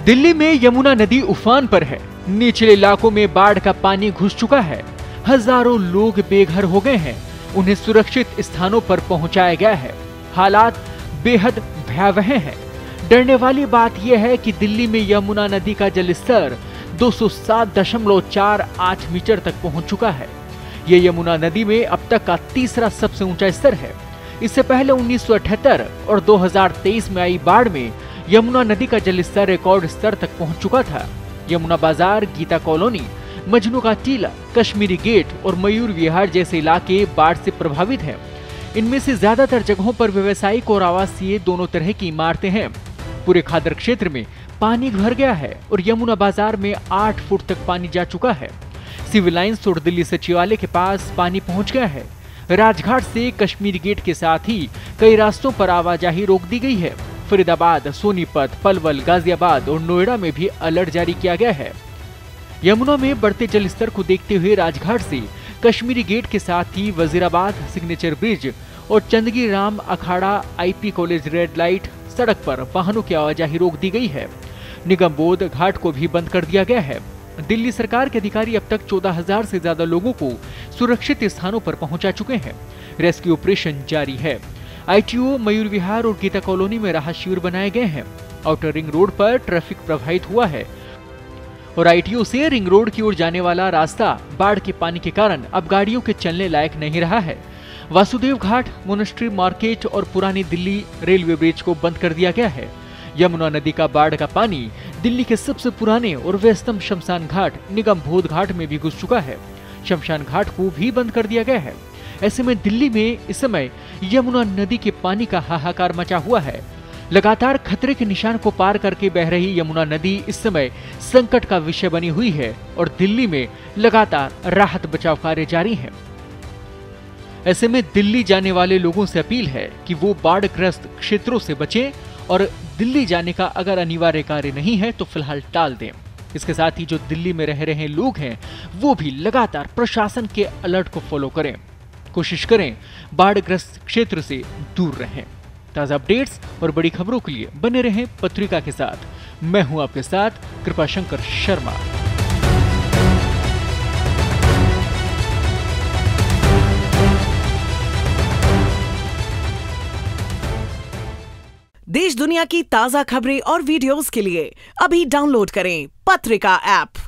दिल्ली में यमुना नदी उफान पर है। निचले इलाकों में बाढ़ का पानी घुस चुका है। हजारों लोग बेघर हो गए हैं। उन्हें सुरक्षित स्थानों पर पहुंचाया गया है। हालात बेहद भयावह हैं। डरने वाली बात यह है कि दिल्ली में यमुना नदी का जलस्तर 207.48 मीटर तक पहुंच चुका है। यह यमुना नदी में अब तक का तीसरा सबसे ऊंचा स्तर है। इससे पहले 1978 और 2023 में आई बाढ़ में यमुना नदी का जलस्तर रिकॉर्ड स्तर तक पहुंच चुका था। यमुना बाजार, गीता कॉलोनी, मजनू का टीला, कश्मीरी गेट और मयूर विहार जैसे इलाके बाढ़ से प्रभावित हैं। इनमें से ज्यादातर जगहों पर व्यवसायिक और आवासीय दोनों तरह की इमारतें हैं। पूरे खादर क्षेत्र में पानी भर गया है और यमुना बाजार में 8 फुट तक पानी जा चुका है। सिविल लाइंस और दिल्ली सचिवालय के पास पानी पहुंच गया है। राजघाट से कश्मीरी गेट के साथ ही कई रास्तों पर आवाजाही रोक दी गई है। फरीदाबाद, सोनीपत, पलवल, गाजियाबाद और नोएडा में भी अलर्ट जारी किया गया है। यमुना में बढ़ते जलस्तर को देखते हुए राजघाट से कश्मीरी गेट के साथ ही वजीराबाद, सिग्नेचर ब्रिज और चंदगी राम अखाड़ा आईपी कॉलेज रेड लाइट सड़क पर वाहनों की आवाजाही रोक दी गई है। निगम बोध घाट को भी बंद कर दिया गया है। दिल्ली सरकार के अधिकारी अब तक 14,000 से ज्यादा लोगों को सुरक्षित स्थानों पर पहुंचा चुके हैं। रेस्क्यू ऑपरेशन जारी है। आईटीओ, मयूर विहार और गीता कॉलोनी में राहत शिविर बनाए गए हैं। आउटर रिंग रोड पर ट्रैफिक प्रभावित हुआ है और आईटीओ से रिंग रोड की ओर जाने वाला रास्ता बाढ़ के पानी के कारण अब गाड़ियों के चलने लायक नहीं रहा है। वासुदेव घाट, मोनेस्ट्री मार्केट और पुरानी दिल्ली रेलवे ब्रिज को बंद कर दिया गया है। यमुना नदी का बाढ़ का पानी दिल्ली के सबसे पुराने और व्यस्तम शमशान घाट निगम बोध घाट में भी घुस चुका है। शमशान घाट को भी बंद कर दिया गया है। ऐसे में दिल्ली में इस समय यमुना नदी के पानी का हाहाकार मचा हुआ है। लगातार खतरे के निशान को पार करके बह रही यमुना नदी इस समय संकट का विषय बनी हुई है और दिल्ली में लगातार राहत बचाव कार्य जारी है। ऐसे में दिल्ली जाने वाले लोगों से अपील है कि वो बाढ़ग्रस्त क्षेत्रों से बचें और दिल्ली जाने का अगर अनिवार्य कार्य नहीं है तो फिलहाल टाल दें। इसके साथ ही जो दिल्ली में रह रहे लोग हैं वो भी लगातार प्रशासन के अलर्ट को फॉलो करें। कोशिश करें बाढ़ग्रस्त क्षेत्र से दूर रहें। ताजा अपडेट्स और बड़ी खबरों के लिए बने रहें पत्रिका के साथ। मैं हूं आपके साथ कृपाशंकर शर्मा। देश दुनिया की ताजा खबरें और वीडियोस के लिए अभी डाउनलोड करें पत्रिका ऐप।